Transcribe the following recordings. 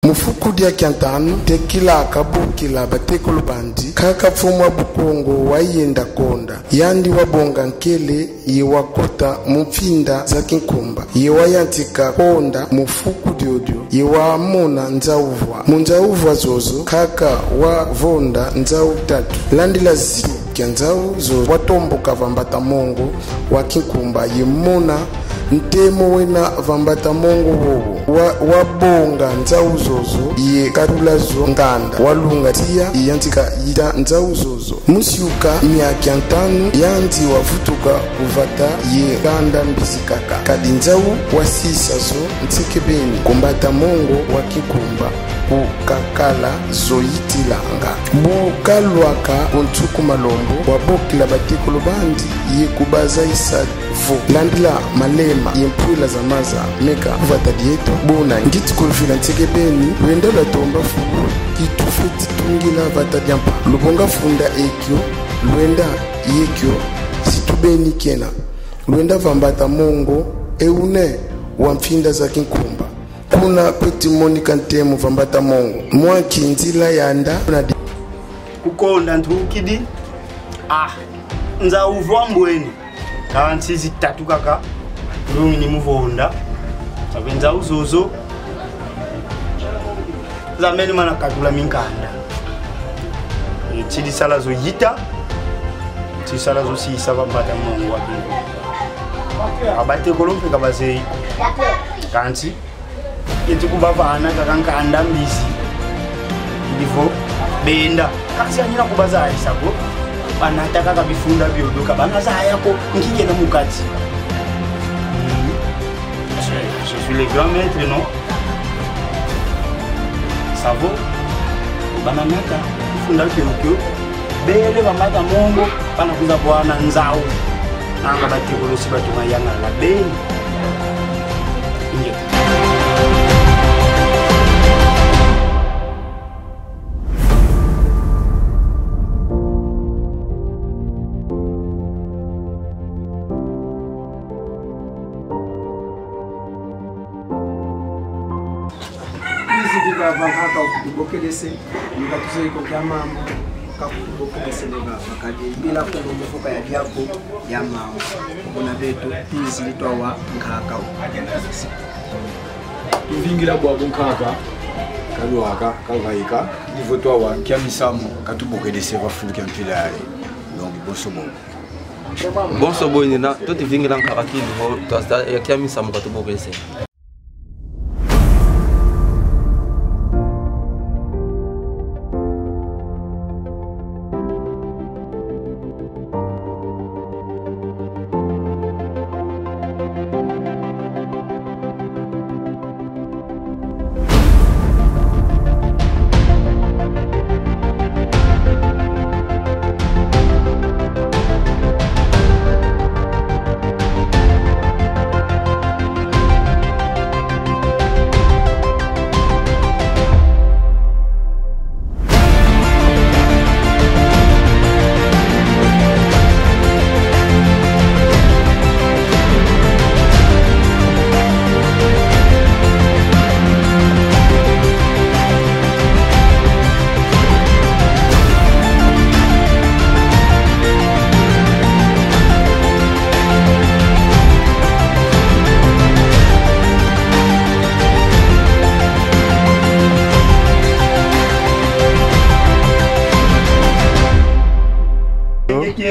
mufuku dia kyantano tekila akabukila batekulu bandi kaka fumwa bukongo wayenda konda yandi wabonga nkele yewakota mupfinda za kinkumba yewayantika konda mufuku diodio yewamona nzauvwa munzauvwa zozo kaka wavonda nzau tatu landila zimu kya nzau zozo watomboka vambata mongo wa kinkumba yemona ntemo wena vambata mongo wowo wabonga nzau zozo ye karula zo nganda walunga tia yantika ita nzau zozo musiuka miaka ntano yanzi wavutuka kuvata ye kanda mbizikaka kadi nzau wasisa zo ntikebeni kumbata mongo wa kikumba ukakala zoyitilanga bukalwaka kuntuku malombo wabokila batekulu bandi ye kubaza isavo landila malema yempwila za maza meka kuvata dieto bona ngiti kulufila ntekebeni lwenda latomba fuku kitufeti tungila vata diampa lubonga funda ekyo lwenda yekyo situbeni kena lwenda vambata mongo eune wampfinda za kinkumba kuna peti monika ntemu vambata mongo mwaki nzila yanda kukonda ntukidi nza uvwa mbweni kansi zitatu kaka lungi ni muvonda sabenza uzozo zameni mana katula minkanda chidi sala zo yita chidi sala zo sisa vambata mongo wakingo abate kolompe kabase kansi yeti kubavana kakankanda mbizi ndivo benda kasi anyina kubaza aisako banataka kabifunda byodoka banaza ayako ngikena mukati je suis le grand maître non savo bananaka kufunda kyokyo bele bamata mongo banakuza bwana nzao nanga batekolosi batuma yanga la beni ingeka Vakaka ukubokelese nikatuze iko kya mama kakubokelese leva vakadi bila kunomufuka ya diako ya mama kuna vetu hizi litwa nkaka tuvingira bwa nkaka kalwaka kavaika nivotwa wa kya misamo katubokelese vafuka mpilali donc bonsobo nina to tuvingira nkaka kivo to ya kya misamo katubokelese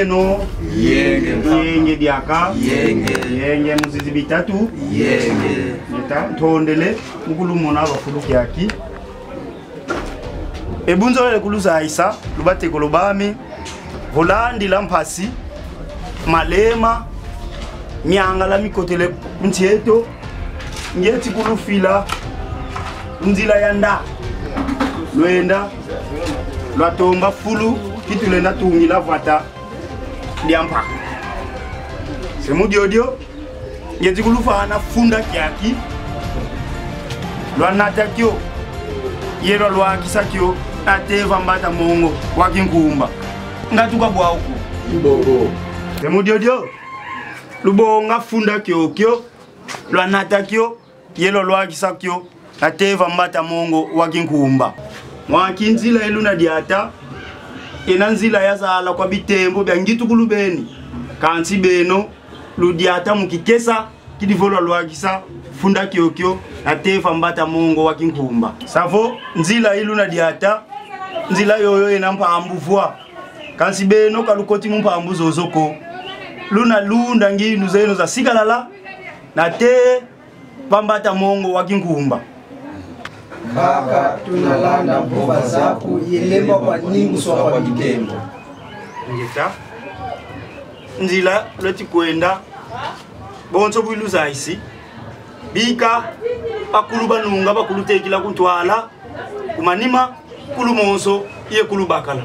no yenge diaka yenge muzizi bitatu neta tondele mukulumona abafuluki yaki ebunzo le kuluza aisa lubate kolobami volandi lampasi malema mianga mikotele ntieto ngeti kulufila nzila yanda lwenda lwatomba fulu kitulenda tungila vata diampa semudiodio ngeti kulufana funda kyaki lwanata kyo yero lwakisa kyo ateva mbata mongo wakinkumba ngatuka bwauku Bobo semudiodio lubonga funda kyo kyo lwanata kyo yero lwakisa kyo ateva mbata mongo wakinkumba mwakinzila eluna diata enanzila yazala kwa bitembo byangitu kulubeni kansi beno ludiata mukikesa kidivolwa lwakisa funda kyokyo ateva mbata mongo wakinkumba savo nzila eluna diata nzila yoyo enampa ambuvwa kansi beno kalukoti mumpa ambuzo zoko luna lunda nginu zeno za sikalala na te pambata mongo wakinkumba Baka tunalanda mboga zako yelemba kwa ningu swa kwa bitembo. Ngeta nzila leti kwenda bonso bwiluza isi bika bakuluba nunga bakulutekila kuntwala kumanima kulumonso iye kulubakala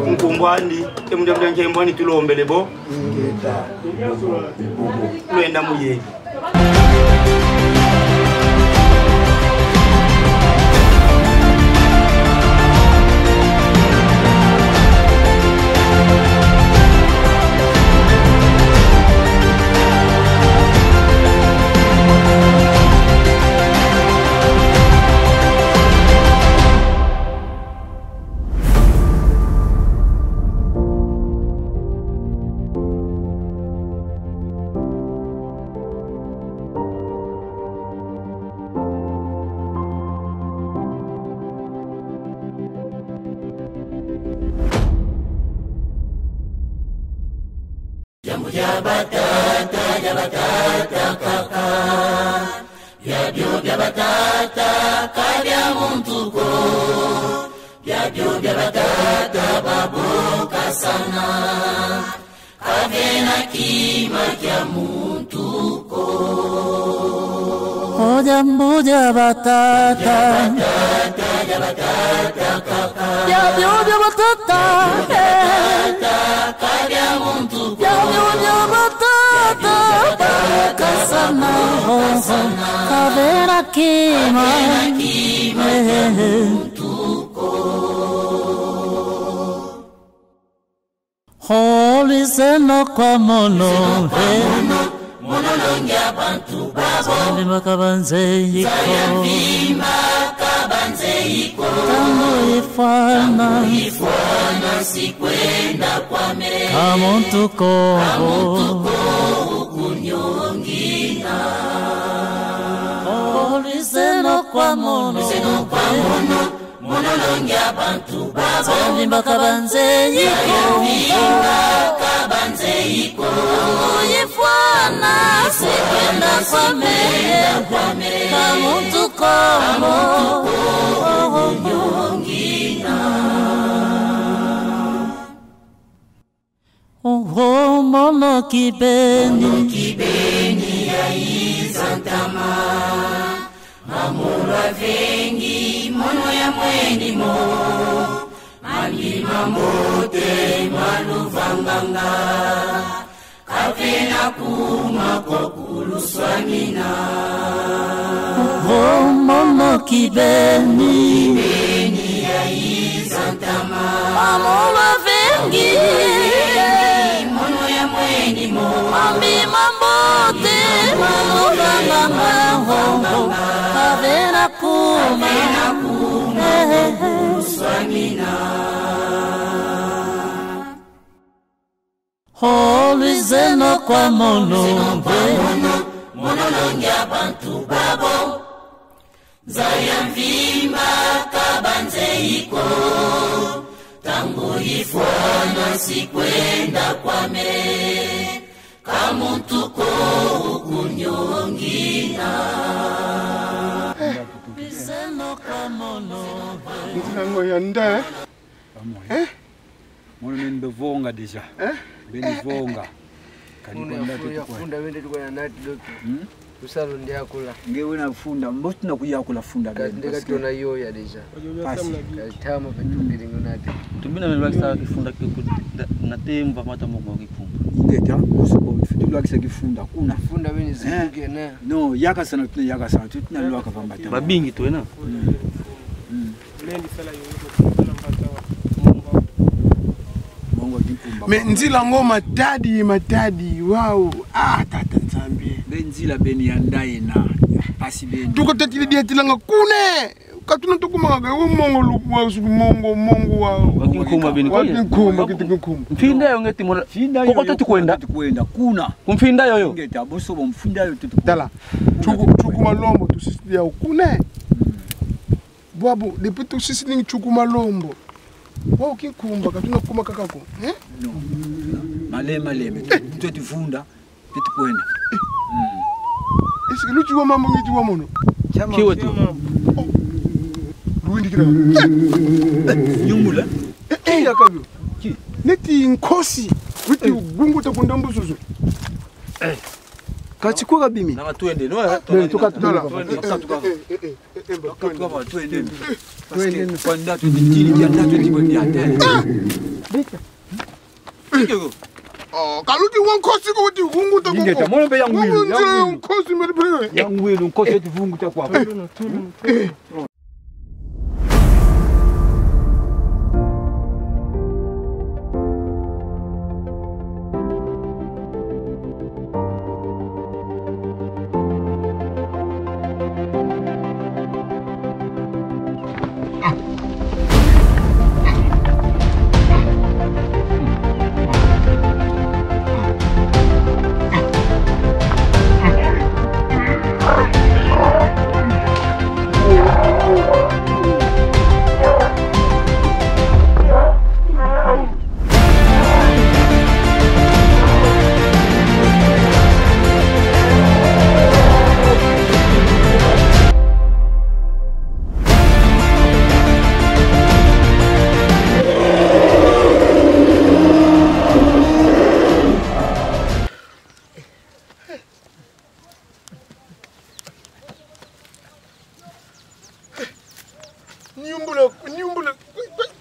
nkumbwandi emudabula nkembwani tulombele bo Ngeta lwenda muye Jabatata kaka Yabyo batata kabya muntuko Yabyo batata baboka sana Kavena kima kya muntuko Jambu jabatata kaka Yabyo batata kabya muntuko Kasana kavera kima Holy seno kwa mono Monolongia bantu babo Vimba kabanze yiko Tango ifana sikwenda kwa me Kamuntu kobo kunyongina Holy seno kwa mono Monolongia bantu babo Vimba kabanze yiko Tango ifana sikwenda kwa me Kamuntu kobo Oh, mono kibeni ya izantama Mamura vengi mono ya mweni mo Malima mote maluvanganga Kavena kuma kokuluswamina Oh, mono kibeni ya izantama Mamura vengi Mami mambote maluvanganga Kavena kuma Swamina Holy zeno kwa mono Monolongia bantu babo Zaya mvimba kabanze iko Tangu ifwana sikwenda kwa me Kamuntuko ukunyongina Zeno kwa mono Ntango yanda Mwana mbevonga deja. Benivonga. Funda wende tukona nati doki. Usalo ndia kula. Ngewe na funda, mbote na kuyakula funda gani. Ndeka tuna yo ya deja. Pasi. Kalitama petundiri ngonati. Tumina melwakisa kifunda na temba mata mongo kifunda. Ngeta, usipo fitulakisa kifunda kuna. Funda wende zibuke na. No, yaka sana tuna lwaka pambata. Babingi tu ena. Lendi fela yoyo kula mpata Mongo kikumba. Me nzila ngoma matadi wow tata nzambi Benzila beni yandaye na Asibeni. Tuko tetili dia tilanga kune. Katuna tukumaga umongo luwa mongo wa. Wakinkuma bini kwa. Wakinkuma kitikuma. Mfinda yo ngeti mona. Kokote tukwenda. Tukwenda kuna. Kumfinda yo yo. Ngeta boso bomfinda yo tutu. Dala. Chukuma lombo tusisidia ukune. Bwabo depuis tusisidia chukuma lombo. Wa ukinkumba katuna kuma kakako. No. Maleme. Tutifunda. Tukwenda. Isi luchi wa mambo ngiti wa mono. Kiwe tu. Luindi kira. Nyumula. Ya kabyo. Ki. Neti nkosi. Witi gungu takundambu susu. Kachukua bimi. Na tuende no. Tukatudala. Tuende. Tuende kwenda tuditili janda tudibondia tena. Bika. Oh, kaluti wankosi ko witi gungu takungo. Ngeta mwana be yangu. Nkosi mbele. Yangu nkosi tivungu takwa. Nyumbula.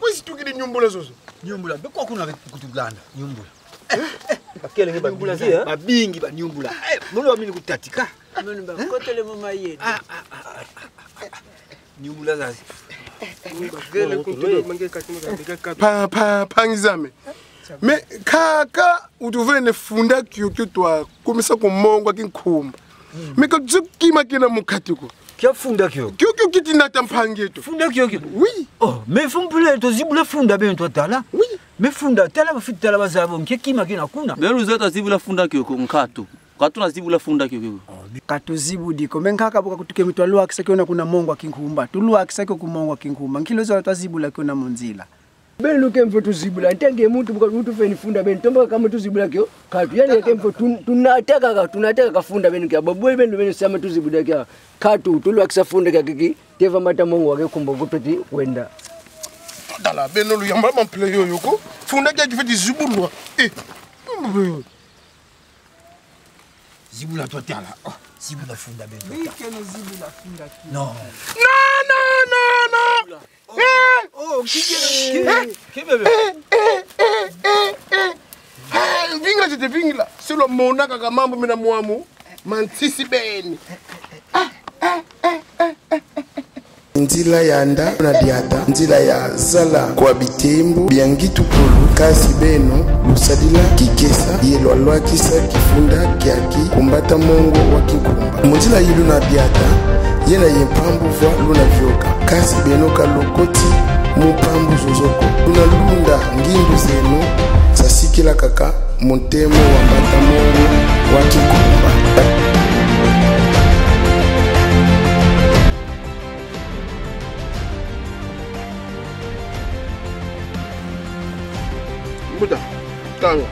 Kwesi tukidi nyumbula zozo. Nyumbula bekwa kuna kutuganda nyumbula. Bakele ngiba Nyumbula babingi ba nyumbula. Mbona wamini kutatika? Mbona bakotele mama yetu. Nyumbula zazi. Gele kuntulo mange katima Pangizame. Me kaka utuvene funda kyo twa komisa ko mongo kinkumba. Me ka zukima kina mukatiko. Kia funda kyo. Kyo kiti nata mpangeto. Funda kyo. Oui. Oh, mais fumbule to zibula funda ben to tala. Oui. Me funda tala bafitala bazabo nkekima kina kuna. Beru zeta zibula funda kyo ko nkatu. Katuna zibula funda kyo. Katuzibu diko menkaka boka kutuke mitwalua kisakiona kuna mongo kinkumba. Tulua kisakio kumongo kinkumba. Nkilozo twazibula kuna monzila. Ben luke mfo tuzibula ntenge muntu buka muntu feni funda ben tomba kama tuzibula kyo katu yani yake mfo tunataka kafunda ben kya babwe ben sama tuzibula kya katu tulwa kisafunda kya kiki teva mata mongo wake kumbo kupeti wenda Dala benolu yamba mample yoyoko funda kya kifeti zibulwa. Zibula to tala. Oh, zibula funda ben to tala. Wikeno zibula funda kyo. No. No. Oh, kibebe. Vinga jete vingla. Silo mona kaka mambo mina muamu. Mansisi beni. Nzila yanda na diata. Nzila ya zala kwa bitembo. Biangitu polu. Kasi beno. Lusadila kikesa. Yelo alwa kisa kifunda kiaki. Kumbata mongo wakikumba. Muzila yilu na diata. Yena yempambu vwa luna vyoka. Kasi beno kalokoti. Mupambu zozoko. Luna lunda ngindu zenu. Sasikila kaka. Montemo wambata mongo wakikumba. Muda, tanga.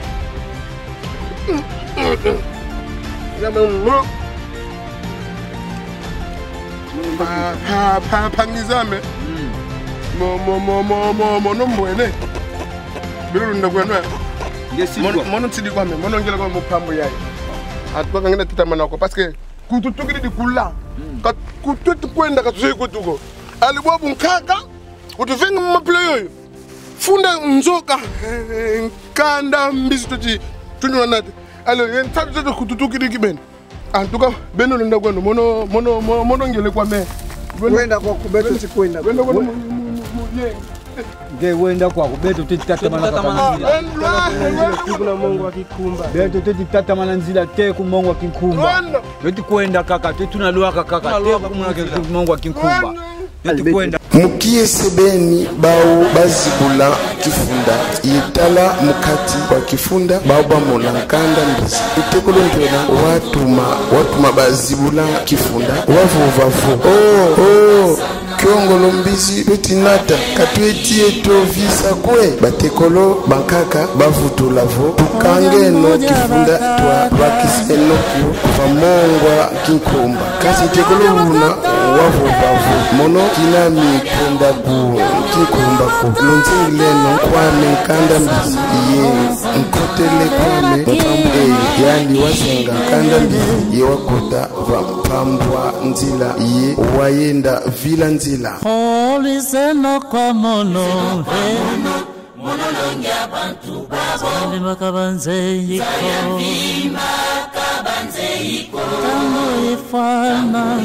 Pangizame. Monombwene. Biru ndakwenwe. Mono tsidi kwame, mono ngela kwa mupambo yayi. Atwa kangena titamana ko parce que kututukiri dikula. Kututu kwenda katuse kutuko. Alibwabu nkaka utuvenga maple yoyo. Funda nzoka kanda mbizi tuti tunywa nati. Alo yen tatu kututukiri kiben. Antuka beno nenda kwendo mono ngele kwa me. Wenda kwa kubetu sikwenda. Wenda kwa Ngewenda kwako beto titatamana kaka. Kuna Mungu akikumba. Beto titatamana nzila te ku Mungu akinkumba. Beto kwenda kaka, tunalua kaka, te ku Mungu akinkumba. Beto kwenda. Mukie sebeni bao bazibula kifunda itala mukati kwa kifunda bao bamona nkanda mbizi utekolongela watuma bazibula kifunda wavu kyongolo mbizi betinata katwetie tovisa kwe batekolo bankaka bavutulavo tukangeno kifunda twakiseno kuva mongwa kinkumba kasi tekolo una wavu mono kinami penda kinkumba ku lonzileno kwame nkanda mbizi ye nkotele kwame mpambe yani wasenga nkanda mbizi ye wakota vampambwa nzila ye wayenda vila nzila Olizeno kwa mono Monolongia bantu babo Zalima kabanze yiko Zayavima kabanze yiko Tango ifwana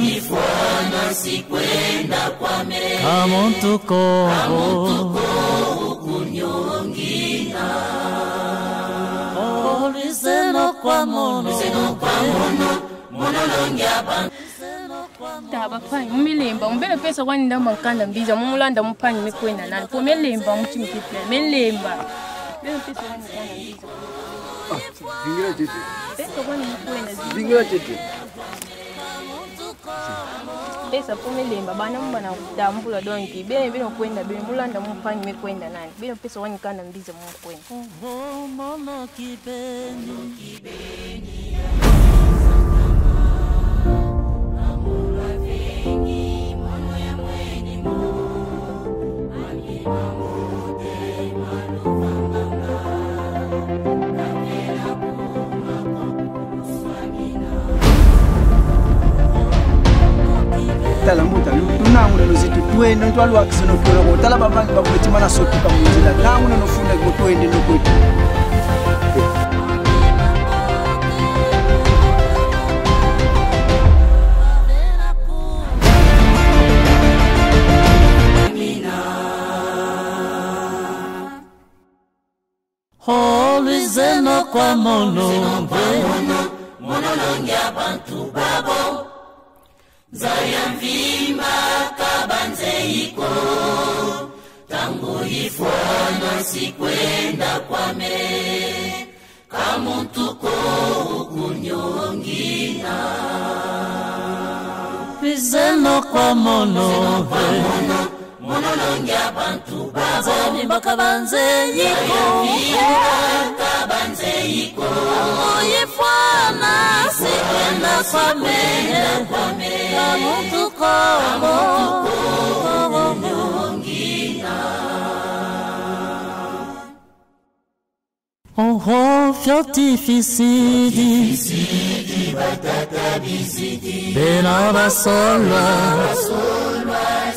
sikwenda kwa me Kamuntu koho kunyongina Olizeno kwa mono Monolongia bantu Taba fine, umelemba, umbele pesa kwani ndamba nkanda mbiza, mumulanda mupani mekwenda nani. Kwa melemba mchimi kiple, melemba. Mbele pesa kwani nkanda mbiza. Vingira tete. Pesa kwani mekwenda zi. Vingira tete. Pesa po melemba, bana mbana dambula donki. Bele kwenda, bele mulanda mupani mekwenda nani. Bele pesa kwani nkanda mbiza mwekwenda. Mono kibeni Tala muta tunangu no zitu twende ntwalu akiseno kwelo tala babangi bakuletima na sotuka munzila nangu no funda ko twende no kwetu Olizeno kwa mono Monolongia bantu babo Zayavima kabanze yiko Tangu ifwana sikwenda kwa me Kamuntu kunyongina Olizeno kwa mono Monolongia bantu babo Zalima kabanze yiko Kabanze yiko Ifwana sikwenda kwa me Kamuntu koho Oh, fiotifisidi batata bizidi Bena basolwa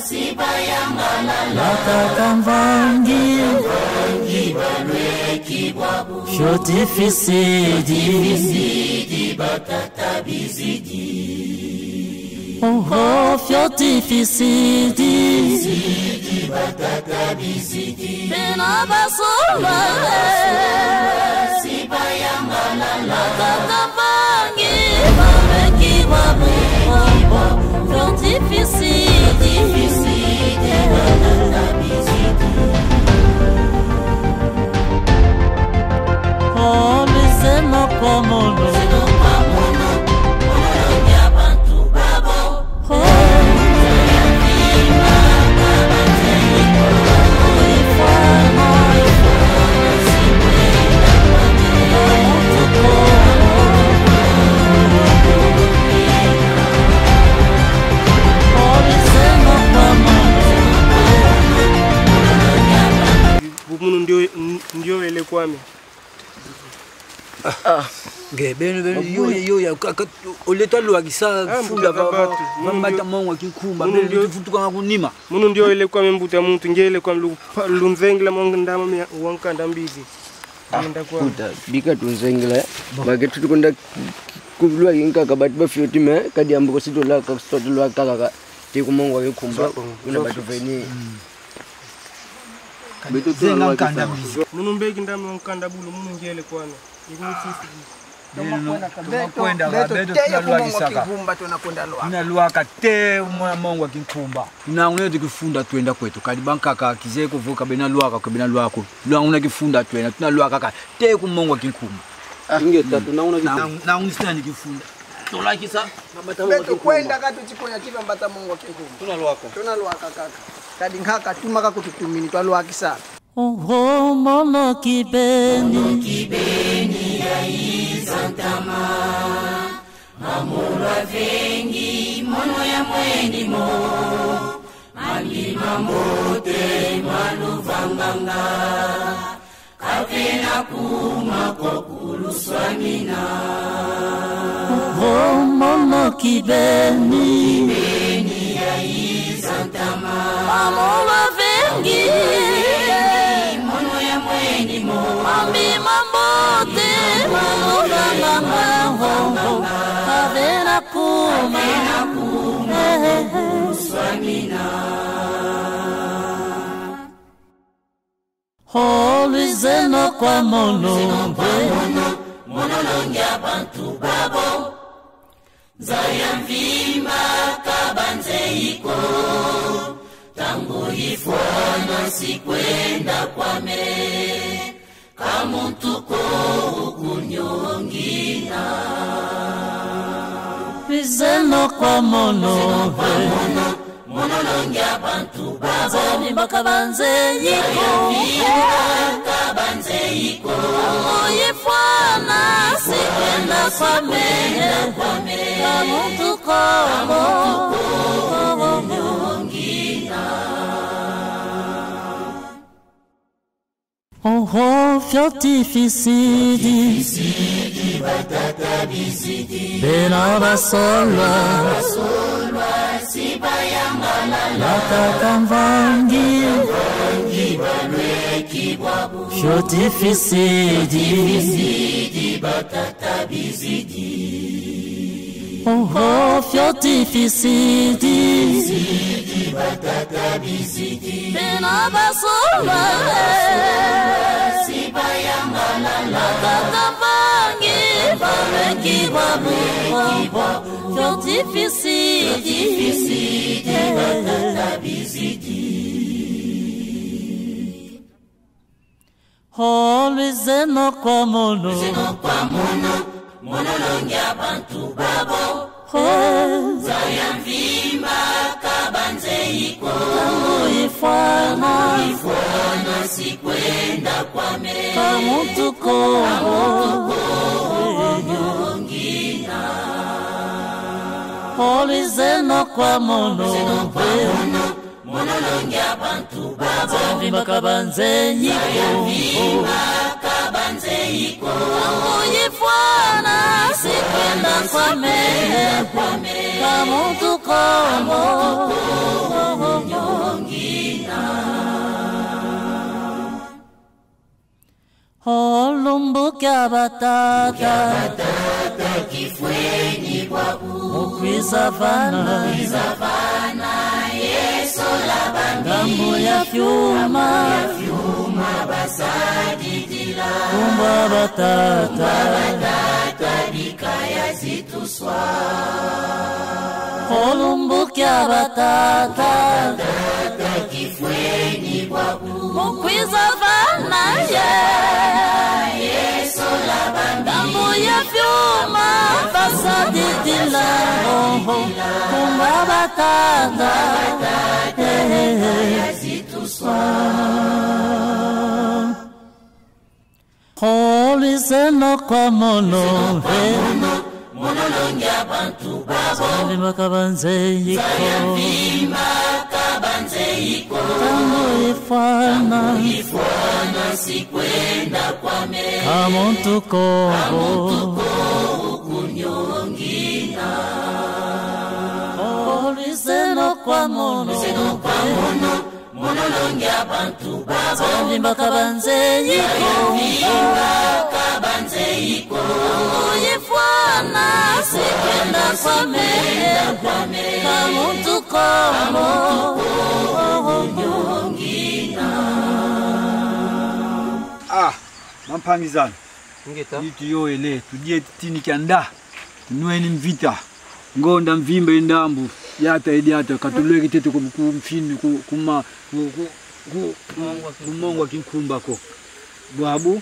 Sibayangala Lakakamvangi Ibalwe kibwabu Fiotifisidi batata bizidi Oh, fiotifisidi batata bizidi Bena basolwa Sibayangala Lakakamvangi Ibalwe kibwabu Fiotifisidi batata bizidi Olizeno kwa mono Monolongia bantu babo Munu ndio ele kwame. Ngebeno yo oleta lo akisa funda baba mata mongo kinkumba bele tufutuka ngakunima Munu ndio ele kwame mbuta muntu ngele kwa lunzengela mongo ndama wankanda mbizi. Nda kwa. Puta, bika tunzengela. Bagetu tukunda kubulwa yinka kabati bafioti me kadi ambuko sitola ka sitola kaka ti kumongo yikumba kuna batu veni zenga nkanda mbizi Munu mbeki ndami wankanda bulu munu ngele kwana. Inaluaka te mwanamongwa kinkumba Nangune tukifunda twenda kwetu kadi bankaka kize kuvuka benaluaka kwa benaluako Luanguna kifunda twenda tunaluaka ka te kumongwa kinkumba Inge tatu na unisitani kifunda Tola kisa Beto kwenda katu chiponya chiva mbata mongo kinkumba Tunaluaka kaka Kadi nkaka tumaka kututumini twaluaki sana Oh, mono kibeni ya izantama Mamula vengi mono ya mweni mo Malima mote maluvanganga Kavena kuma kokulu swamina Oh, mono kibeni ya izantama Mamula vengi Mambi mambote maluvanga Kavena kuma swamina Holy zeno kwa mono Monolongi abantu babo Zayamvimba kabanze iko Tangu ifwana sikwenda kwame Kamuntuko ukunyongina Vizeno kwa mono Monolongi abantu babo Zayamvimba kabanze iko Kabanze iko Ifwana sikwenda kwame Kamuntuko Oh, fiotificidi batata bizidi Benaba solwa sibayangala Latakamvangi Balwe kibwabu Fiotificidi batata bizidi Oh, fiotificidi batata bizidi Benaba solwa sibayangala Latakamvangi Balwe kibwabu Fiotificidi batata bizidi Holy zeno kwa mono Monolongi abantu babo Zayamvimba kabanze iko Tangu ifwana sikwenda kwame Kamuntuko Nyongina Holy zeno kwa mono Monolongi abantu babo Zayamvimba kabanze iko Tangu ifwana sikwenda kwame Kamuntuko Nyongina Olumbuka batata Kifweni wabu Mukwizavana Yeso labangi Gambo ya fyuma basadidila Kumba batata Bikaya zituswa Olumbuka batata Kifweni wabu Mukwizavana Yeso labangi Gambo ya fyuma basadidila Kumba batata Holy zeno kwa mono Monolongi abantu babo Zayamvimba kabanze iko Tangu ifwana sikwenda kwame Kamuntuko ukunyongina Holy zeno kwa mono Monolongi abantu babo Zayamvimba kabanze iko Tangu ifwana sikwenda kwame Kamuntuko Nyongina Mampangizana. Ngeta. Itiyo ele tujie tini kianda. Nueni mvita. Ngonda mvimbe ndambu. Yata ediata katulwe kitete kumfini kuma kumongwa kinkumba ko. Bwabu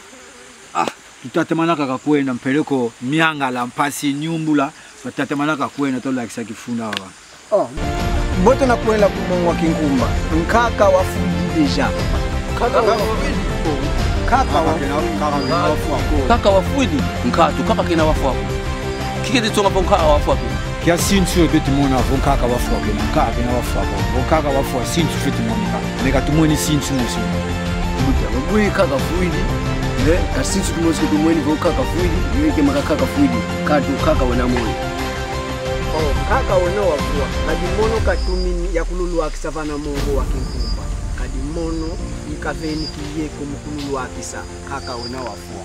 tutatemanaka kakwenda mpeleko miangala mpasi nyumbula tutatemanaka kwenda tola kisakifuna wa. Boto na kwenda kumongwa kinkumba. Nkaka wafundi deja. Kaka wafuidi nkatu kaka kina wafu wako. Kike tonga po kaka wafu wako. Kia sintu beti mona von kaka wafu wako na kaka kina wafu wako. Von kaka wafu wa sintu feti mona. Neka tumweni sintu musi. Mwe kaka fuidi. Kasintu tumosi kutumweni vo kaka fuidi. Yeke makaka fuidi. Kaka wana moyo. Kaka wana wafua. Kadimono katumi ya kululu akisavana Mungu wa kinkumba. Kadimono ikaveni kiyeko mkululu wakisa kaka wana wafua.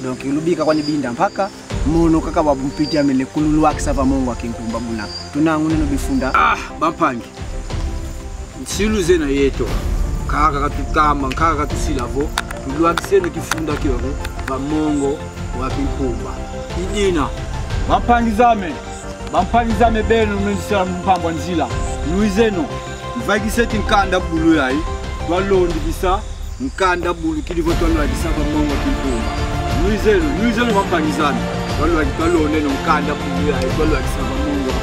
Donc ilubika kwani binda mpaka mono kaka wabumpiti amele kululu wakisava Mungu wa kinkumba buna. Tunangu neno bifunda. Bampangi. Nsiluze na yeto. Kaka katutama, kaka katusilavo. Tuluakisene kifunda kiyo va Mungu wa kinkumba. Idina. Bampangizame benu mendisela mpambwa nzila. Nuizeno. Mvagiseti nkanda bulu yai. Twalondi kisa nkanda bulu kilivo twalwa kisa kwa Mungu wa kinkumba. Nuizeno bampangizame. Twalonde no nkanda bulu yai. Twalwa kisa kwa Mungu wa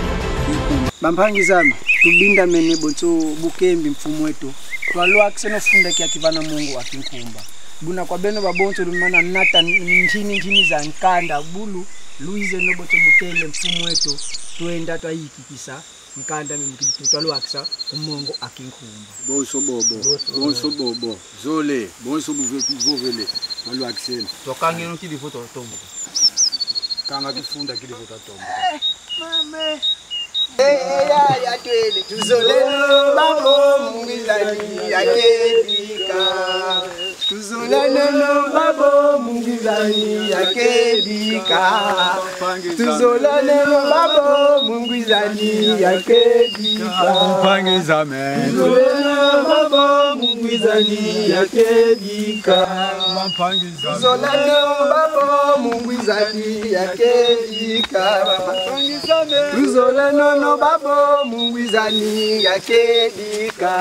kinkumba. Bampangizame. Tubinda mene bonso bukembi mfumu wetu. Twalwa kiseno funda kia kivana Mungu wa kinkumba. Buna kwa beno babonso lumana nata nchini za nkanda bulu. Luize no boto bukele mfumu wetu. Tuenda twahiki kisa. Nkanda mkitu twalwa kisa kumongo akinkumba. Bonso bobo. Zole. Bonso buvele. Twalwa kiseno. Twakangeno kilivo tombo. Kanga kifunda kilivo tombo. Mame. Ya twele. Tuzoleno babo mungizani akedika. Tuzolano babo mungizani akedika. Tuzolano babo mungizani akedika. Mpangizame. Tuzolano babo mungizani akedika. Tuzolano babo mungizani akedika. Tuzolano babo mungizani akedika.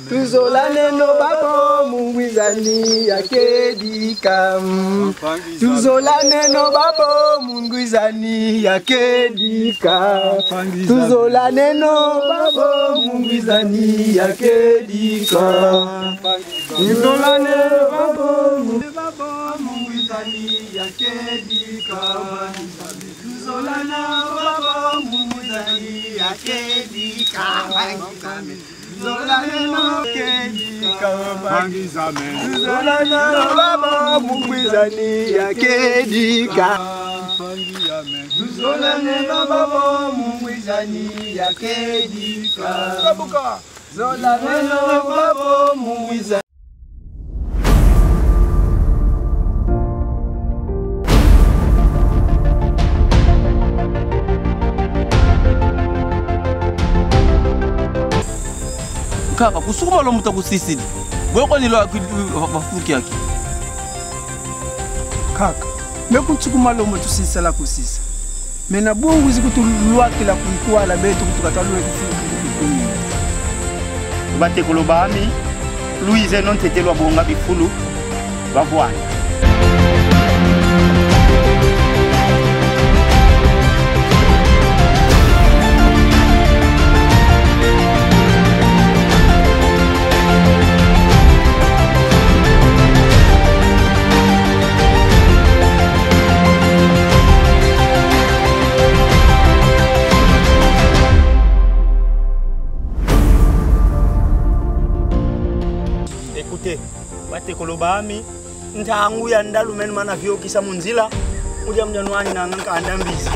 Tuzolano babo mungizani akedika. Tuzolano babo mungizani akedika. Tuzolano babo mungizani akedika. Tuzolano babo mungizani akedika. Tuzolano babo mungizani akedika. Tuzolano akedika. Tuzolano babo mungizani akedika. Tuzolano babo mungizani akedika. Tuzolano babo mungizani. Kaka kusukuma lo muta kusisili. Bweko ni lo wafuki yake. Kaka, mekutsukuma lo muta kusisala kusisa. Mena bongo zikutulwa kila kuikwala betu kutukatalwe kufuki. Bate kolobami Louise non tetelwa bonga bifulu bavwana. Bate kolobami ntangu ya ndalumen mana vyo kisa munzila uja mjanwani na nkanda mbizi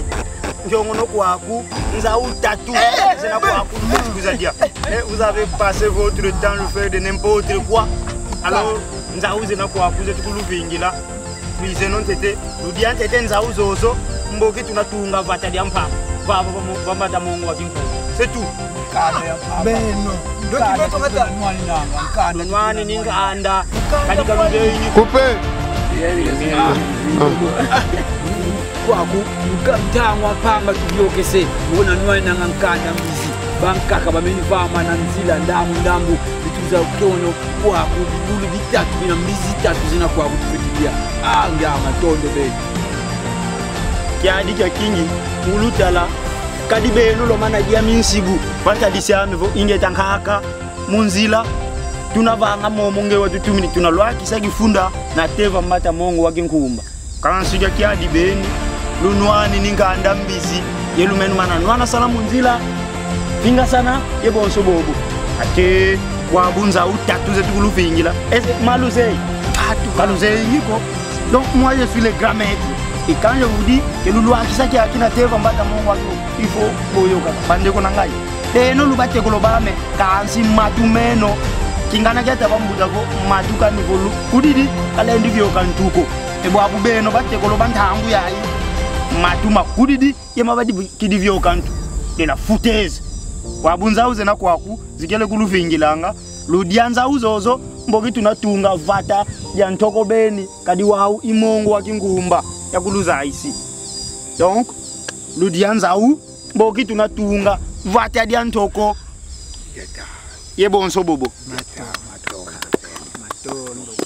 njongono kwaku nza utatu zena kwaku kuzadia vous avez passé votre temps le faire de n'importe quoi alors nza uzena kwaku zetu kuluvingila tuize non tete ludia tete nza uzozo mboki tunatunga vata dia mpapa baba baba Mungu wa kinko c'est tout beno doki beto kata nwani nanga nkanda nwani ninganda kadika ludeyi Coupe kwaku mtangwa panga tubyokese ubona nwana ngankanda mbizi bankaka bameni vama na nzila ndamu bituza ukono kwaku bulu bitatu bina mbizi tatu zina kwaku tufikia anga matondo be kyadi kya kingi mulutala kadi beno lo mana dia minsigu panta disiame vo inge tankaka munzila tunavanga momonge watu tumini tunalwaki sagifunda na teva mata mongo wakinkumba kansuja kyadi beni lunwani ninganda mbizi yelumenu mana nwana sala munzila finga sana yebonso bobo ate wabunza utatu zetu kulufingila ese maluze maluze yiko donc moi je suis le grand maître et quand je vous dis que lulu akisa ki akina teva mbata mongo wako il faut boyoka bande ko nangai eno lubate ko lobame kansi matumeno kingana kyata bambuda ko maduka ni volu kudidi kala ndivyo kantuko ebo abubeno bate ko lobantangu yayi matuma kudidi yemabadi kidivyo kantu ina foutaise wabunza uze na kwaku zikele kuluvingilanga ludianza uzozo mboki tunatunga vata ya ntoko beni kadi wau imongo wakingumba ya kuluza isi donc ludianza u mboki tunatunga vata ya ntoko yebonso bobo matondo